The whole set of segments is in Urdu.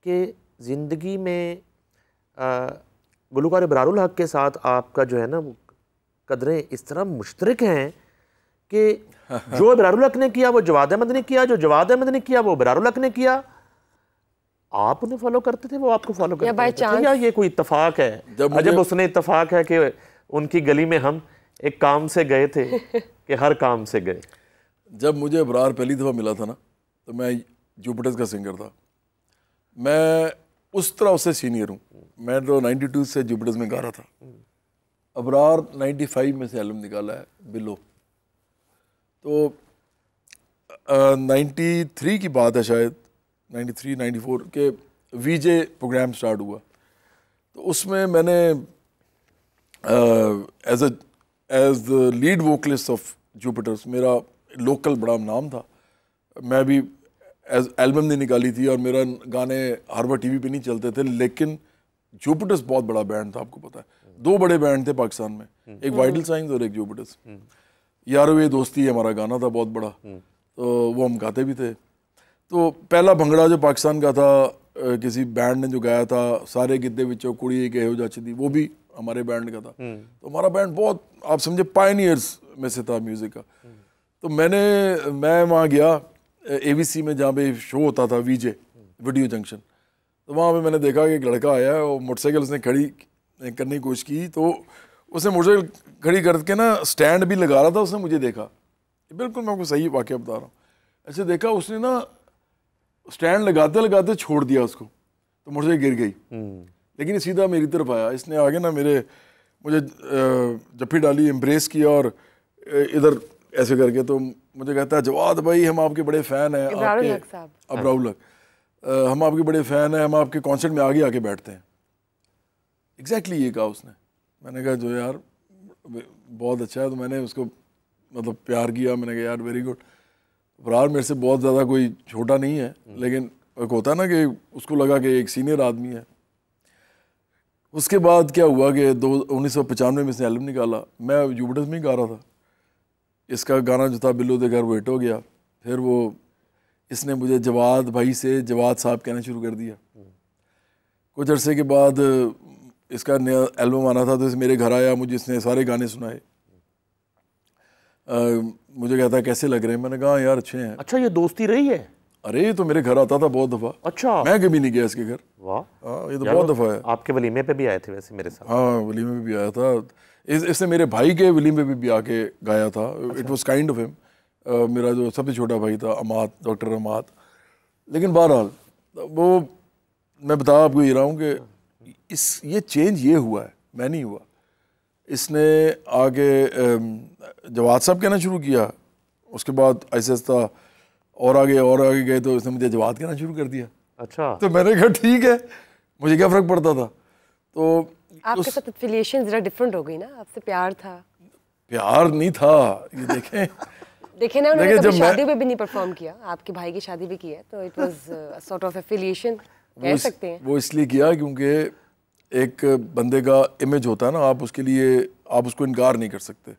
کہ زندگی میں گلوکار ابرار الحق کے ساتھ آپ کا جو ہے نا وہ قدریں اس طرح مشترک ہیں کہ جو ابرار الحق نے کیا وہ جواد احمد نے کیا، جو جواد احمد نے کیا وہ ابرار الحق نے کیا. آپ انہیں فالو کرتے تھے، وہ آپ کو فالو کرتے تھے، یا یہ کوئی اتفاق ہے؟ جب اس نے اتفاق ہے کہ ان کی گلی میں ہم ایک کام سے گئے تھے کہ ہر کام سے گئے. جب مجھے ابرار پہلی دفعہ ملا تھا نا تو میں جوپٹرز کا سنگر تھا. میں اس طرح اس سے سینئر ہوں. میں تو 92 سے جوپٹرز میں گا رہا تھا. ابرار 95 میں سے البم نکالا ہے بلو. تو 93 کی بات ہے شاید، 93 94 کے وی جے پروگرام سٹارٹ ہوا. تو اس میں میں نے as the lead vocalist of Jupiters, میرا لوکل بڑا نام تھا. میں بھی البم نہیں نکالی تھی اور میرا گانے ہر بار ٹی وی پہ نہیں چلتے تھے، لیکن جوپٹرز بہت بڑا بینڈ تھا. آپ کو پتا ہے 2 بڑے بینڈ تھے پاکستان میں، ایک وائٹل سائنز اور ایک جوپٹرز. یارو یہ دوستی ہمارا گانا تھا بہت بڑا، تو وہ ہم گاتے بھی تھے. تو پہلا بھنگڑا جو پاکستان کا تھا کسی بینڈ نے جو گایا تھا، سارے گدے وچوں کڑی کہ ہو جاچی تھی، وہ بھی ہمارے بینڈ کا تھا. تو ہمارا بینڈ بہت آپ سمجھے پائنیئرز میں سے تھا میوزک کا. تو میں وہاں گیا اے وی سی میں جہاں پہ شو ہوتا تھا وی جے ویڈیو جنکشن. تو وہاں پہ میں نے دیکھا کہ ایک لڑکا آیا ہے، وہ موٹر سائیکل اس نے کھڑی کرنے کی کوشش کی. تو اس نے موٹر سائیکل کھڑی کر کے نا اسٹینڈ بھی لگا رہا تھا. اس نے مجھے دیکھا، بالکل میں آپ کو صحیح واقعہ بتا رہا ہوں. ایسے دیکھا اس نے نا اسٹینڈ لگاتے لگاتے چھوڑ دیا اس کو، تو موٹر سائیکل گر گئی. لیکن سیدھا میری طرف آیا. اس نے آگے نا مجھے جپھی ڈالی، امبریس کیا اور ادھر ایسے کر کے. تو مجھے کہتا ہے جواد بھائی ہم آپ کے بڑے فین ہیں، ابرار الحق، ہم آپ کے بڑے فین ہیں، ہم آپ کے کانسرٹ میں آگے آ کے بیٹھتے ہیں. ایگزیکٹلی یہ کہا اس نے. میں نے کہا جو یار بہت اچھا ہے. تو میں نے اس کو مطلب پیار کیا. میں نے کہا یار ویری گڈ. ابرار میرے سے بہت زیادہ کوئی چھوٹا نہیں ہے، لیکن ایک ہوتا ہے نا کہ اس کو لگا کہ ایک سینئر آدمی ہے. اس کے بعد کیا ہوا کہ 1995 میں اس نے البم نکالا. میں جوپٹرز میں ہی گا رہا تھا. اس کا گانا جو تھا بلو دے گھر وہ ہٹ ہو گیا. پھر اس نے مجھے جواد بھائی سے جواد صاحب کہنا شروع کر دیا. کچھ عرصے کے بعد اس کا نیا البم آنا تھا، تو اس میرے گھر آیا، مجھے اس نے سارے گانے سنائے. مجھے کہتا ہے کیسے لگ رہے ہیں؟ میں نے کہا یار اچھے ہیں. اچھا یہ دوستی رہی ہے؟ ارے یہ تو میرے گھر آتا تھا بہت دفعہ. اچھا میں کبھی نہیں گیا اس کے گھر. واہ، یہ تو بہت دفعہ ہے. آپ کے ولیمے پہ بھی آئے تھے ویسے میرے ساتھ؟ ہاں ولیمے پہ بھی آیا تھا. اس نے میرے بھائی کے ولیمے پہ بھی آ کے گایا تھا. اٹ واز کائنڈ آف ہم. میرا جو سب سے چھوٹا بھائی تھا اماد، ڈاکٹر اماد. لیکن بہرحال وہ میں بتا آپ کو یہ رہا ہوں کہ یہ چینج یہ ہوا ہے، میں نہیں ہوا. اس نے آگے جواد صاحب کہنا شروع کیا. اس کے بعد ایسے ایسا اور آگے گئے تو اس نے مجھے جواد کہنا شروع کر دیا. اچھا. تو میں نے کہا ٹھیک ہے، مجھے کیا فرق پڑتا تھا. تو آپ کے ساتھ افیلیشن ذرا ڈفرینٹ ہو گئی نا. آپ سے پیار تھا؟ پیار نہیں تھا. یہ دیکھیں نا انہوں نے کبھی شادی پہ بھی نہیں پرفارم کیا. آپ کے بھائی کی شادی بھی کی ہے، تو it was sort of affiliation کہہ سکتے ہیں. وہ اس لیے کیا کیونکہ ایک بندے کا امیج ہوتا ہے نا، آپ اس کے لیے آپ اس کو انکار نہیں کر سکتے.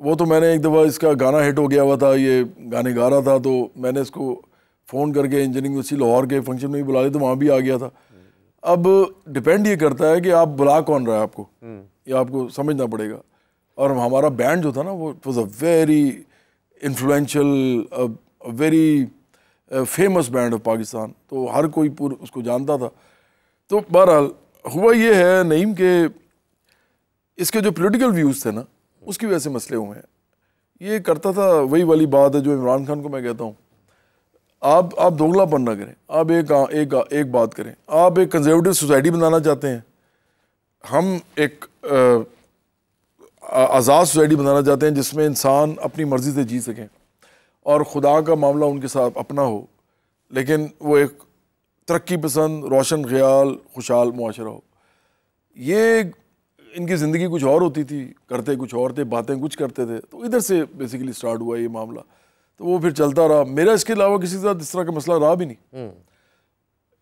وہ تو میں نے ایک دفعہ اس کا گانا ہٹ ہو گیا ہوا تھا، یہ گانے گا رہا تھا، تو میں نے اس کو فون کر کے انجینئرنگ اسی لاہور کے فنکشن میں بھی بلا لیا، تو وہاں بھی آ گیا تھا. اب ڈپینڈ یہ کرتا ہے کہ آپ بلا کون رہا ہے آپ کو، یہ آپ کو سمجھنا پڑے گا. اور ہمارا بینڈ جو تھا نا وہ it was a very influential, very famous band of Pakistan. تو ہر کوئی اس کو جانتا تھا. تو بہرحال ہوا یہ ہے نعیم کہ اس کے جو پولیٹیکل ویوز تھے نا اس کی وجہ سے مسئلے ہوئے ہیں. یہ کرتا تھا وہی والی بات ہے جو عمران خان کو میں کہتا ہوں، آپ دوگلا پن نہ کریں. آپ ایک بات کریں. آپ ایک کنزرویٹو سوسائٹی بنانا چاہتے ہیں، ہم ایک آزاد سوسائٹی بنانا چاہتے ہیں جس میں انسان اپنی مرضی سے جی سکیں اور خدا کا معاملہ ان کے ساتھ اپنا ہو، لیکن وہ ایک ترقی پسند، روشن خیال، خوشحال معاشرہ ہو. یہ ان کی زندگی کچھ اور ہوتی تھی، کرتے کچھ اور تھے، باتیں کچھ کرتے تھے. تو ادھر سے بیسیکلی سٹارٹ ہوا یہ معاملہ. تو وہ پھر چلتا رہا. میرا اس کے علاوہ کسی کے ساتھ اس طرح کا مسئلہ رہا بھی نہیں.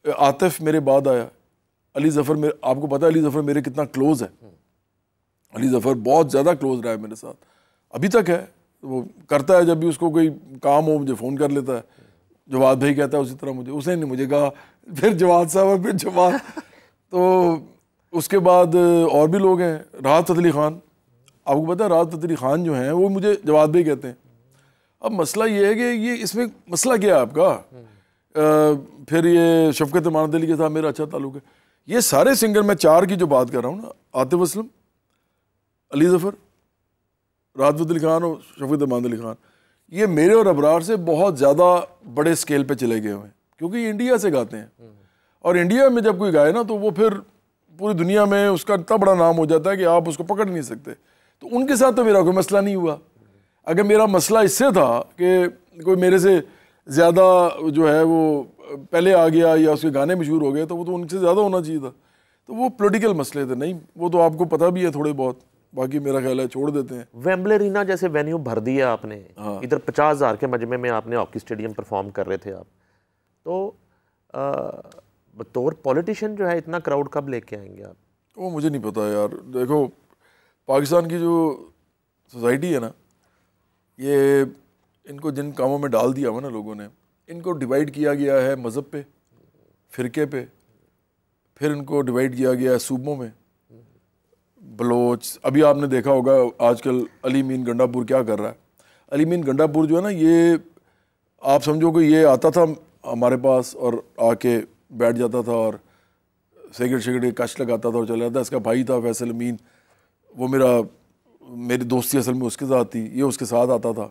عاطف میرے بعد آیا. علی ظفر، آپ کو پتہ ہے علی ظفر میرے کتنا کلوز ہے. علی ظفر بہت زیادہ کلوز رہا ہے میرے ساتھ، ابھی تک ہے. وہ کرتا ہے جب بھی اس کو کوئی کام ہو مجھے فون کر لیتا ہے. جواد بھائی کہتا ہے اسی طرح مجھے، اس نے نہیں مجھے کہا، پھر جواد صاحب اور پھر جواد. تو اس کے بعد اور بھی لوگ ہیں، راحت فتح علی خان. آپ کو پتہ ہے راحت فتح علی خان جو ہیں وہ مجھے جواد بھائی کہتے ہیں. اب مسئلہ یہ ہے کہ یہ اس میں مسئلہ کیا ہے آپ کا. پھر یہ شفقت امانت علی کے ساتھ میرا اچھا تعلق ہے. یہ سارے سنگر، میں 4 کی جو بات کر رہا ہوں نا، عاطف اسلم، علی ظفر، راحت فتح علی خان اور شفقت امانت علی خان، یہ میرے اور ابرار سے بہت زیادہ بڑے سکیل پہ چلے گئے ہوئے ہیں، کیونکہ یہ انڈیا سے گاتے ہیں. اور انڈیا میں جب کوئی گائے نا تو وہ پھر پوری دنیا میں اس کا اتنا بڑا نام ہو جاتا ہے کہ آپ اس کو پکڑ نہیں سکتے. تو ان کے ساتھ تو میرا کوئی مسئلہ نہیں ہوا. اگر میرا مسئلہ اس سے تھا کہ کوئی میرے سے زیادہ جو ہے وہ پہلے آ گیا یا اس کے گانے مشہور ہو گئے تو وہ تو ان سے زیادہ ہونا چاہیے تھا. تو وہ پولیٹیکل مسئلے تھے. نہیں، وہ تو آپ کو پتہ بھی ہے تھوڑے بہت، باقی میرا خیال ہے چھوڑ دیتے ہیں. ویمبلے رینا جیسے وینیو بھر دیا آپ نے، ادھر 50,000 کے مجمع میں آپ نے ہاکی اسٹیڈیم پرفارم کر رہے تھے آپ. تو بطور پولیٹیشین جو ہے اتنا کراؤڈ کب لے کے آئیں گے آپ؟ وہ مجھے نہیں پتا یار. دیکھو پاکستان کی جو سوسائٹی ہے نا، یہ ان کو جن کاموں میں ڈال دیا ہوا نا لوگوں نے، ان کو ڈیوائیڈ کیا گیا ہے مذہب پہ، فرقے پہ، پھر ان کو ڈیوائیڈ کیا گیا ہے صوبوں میں. بلوچ، ابھی آپ نے دیکھا ہوگا آج کل علی مین گنڈا پور کیا کر رہا ہے. علی مین گنڈا پور جو ہے نا، یہ آپ سمجھو کہ یہ آتا تھا ہمارے پاس اور آ کے بیٹھ جاتا تھا اور سگریٹ کش لگاتا تھا اور چلا جاتا. اس کا بھائی تھا فیصل امین، وہ میری دوستی اصل میں اس کے ساتھ تھی، یہ اس کے ساتھ آتا تھا.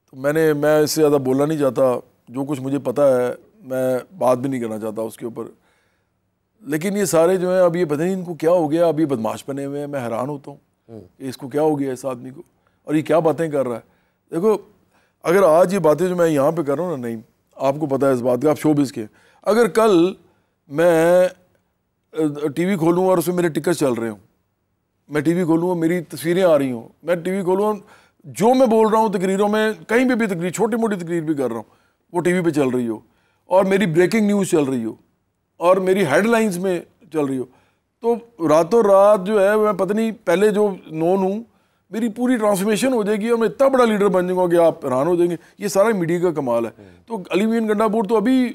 تو میں اس سے زیادہ بولنا نہیں چاہتا، جو کچھ مجھے پتہ ہے میں بات بھی نہیں کرنا چاہتا اس کے اوپر. لیکن یہ سارے جو ہیں اب یہ پتہ نہیں ان کو کیا ہو گیا، اب یہ بدماش بنے ہوئے ہیں. میں حیران ہوتا ہوں کہ اس کو کیا ہو گیا اس آدمی کو، اور یہ کیا باتیں کر رہا ہے. دیکھو اگر آج یہ باتیں جو میں یہاں پہ کر رہا ہوں نا، نہیں آپ کو پتہ ہے اس بات کا، آپ شوبز کے، اگر کل میں ٹی وی کھولوں اور اس میں میرے ٹکٹ چل رہے ہوں، میں ٹی وی کھولوں اور میری تصویریں آ رہی ہوں، میں ٹی وی کھولوں اور جو میں بول رہا ہوں تقریروں میں، کہیں بھی تقریر، چھوٹی موٹی تقریر بھی کر رہا ہوں، وہ ٹی وی پہ چل رہی ہو، اور میری بریکنگ نیوز چل رہی ہو، اور میری ہیڈ لائنز میں چل رہی ہو، تو راتوں رات جو ہے میں پتہ نہیں پہلے جو نون ہوں میری پوری ٹرانسفارمیشن ہو جائے گی اور میں اتنا بڑا لیڈر بن جاؤں گا کہ آپ حیران ہو جائیں گے. یہ سارا میڈیا کا کمال ہے. تو علی مین گنڈا پور تو ابھی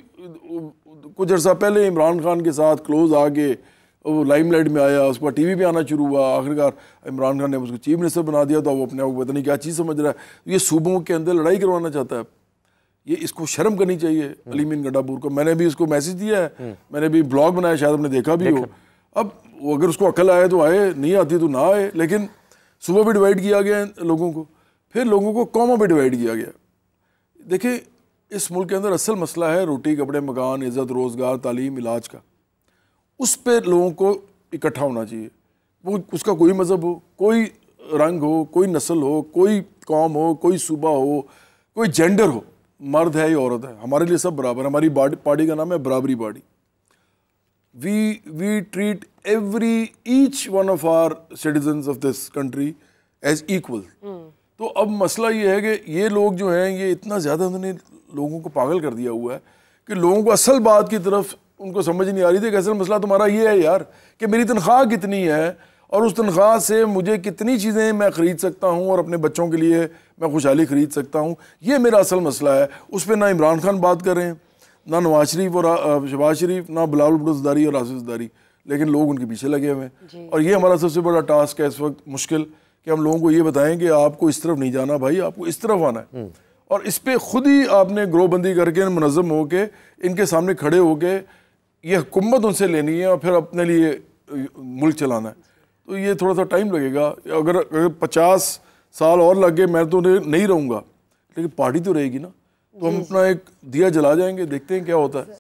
کچھ عرصہ پہلے عمران خان کے ساتھ کلوز آ کے وہ لائم لائٹ میں آیا، اس کے بعد ٹی وی پہ آنا شروع ہوا، آخرکار عمران خان نے اس کو چیف منسٹر بنا دیا. تو وہ اپنے آپ کو پتہ نہیں کیا چیز سمجھ رہا ہے. یہ صوبوں کے اندر لڑائی کروانا چاہتا ہے. یہ اس کو شرم کرنی چاہیے علی مین گنڈا پور کو. میں نے بھی اس کو میسج دیا ہے، میں نے بھی بلاگ بنایا، شاید آپ نے دیکھا بھی ہو. اب اگر اس کو عقل آئے تو آئے، نہیں آتی تو نہ آئے. لیکن صوبوں پہ ڈیوائڈ کیا گیا ہے لوگوں کو، پھر لوگوں کو قوموں پہ ڈیوائڈ کیا گیا. دیکھیں اس ملک کے اندر اصل مسئلہ ہے روٹی کپڑے مکان عزت روزگار تعلیم علاج کا. اس پہ لوگوں کو اکٹھا ہونا چاہیے. وہ اس کا کوئی مذہب ہو، کوئی رنگ ہو، کوئی نسل ہو، کوئی قوم ہو، کوئی صوبہ ہو، کوئی جینڈر ہو، مرد ہے یا عورت ہے، ہمارے لیے سب برابر. ہماری پارٹی کا نام ہے برابری party. We treat each one of our citizens of this country as equal. تو اب مسئلہ یہ ہے کہ یہ لوگ جو ہیں یہ اتنا زیادہ انہوں نے لوگوں کو پاگل کر دیا ہوا ہے کہ لوگوں کو اصل بات کی طرف ان کو سمجھ نہیں آ رہی تھی کہ اصل مسئلہ تمہارا یہ ہے یار کہ میری تنخواہ کتنی ہے اور اس تنخواہ سے مجھے کتنی چیزیں میں خرید سکتا ہوں اور اپنے بچوں کے لیے میں خوشحالی خرید سکتا ہوں. یہ میرا اصل مسئلہ ہے. اس پہ نہ عمران خان بات کر رہے ہیں، نہ نواز شریف اور شہباز شریف، نہ بلاول بھٹو زرداری اور آصف زرداری، لیکن لوگ ان کے پیچھے لگے ہوئے ہیں. اور یہ ہمارا سب سے بڑا ٹاسک ہے اس وقت مشکل، کہ ہم لوگوں کو یہ بتائیں کہ آپ کو اس طرف نہیں جانا بھائی، آپ کو اس طرف آنا ہے. اور اس پہ خود ہی آپ نے گروہ بندی کر کے منظم ہو کے ان کے سامنے کھڑے ہو کے یہ حکومت ان سے لینی ہے اور پھر اپنے لیے ملک چلانا ہے. تو یہ تھوڑا سا ٹائم لگے گا. اگر 50 سال اور لگ گئے میں تو نہیں رہوں گا، لیکن پارٹی تو رہے گی نا. تو ہم اپنا ایک دیا جلا جائیں گے، دیکھتے ہیں کیا ہوتا ہے.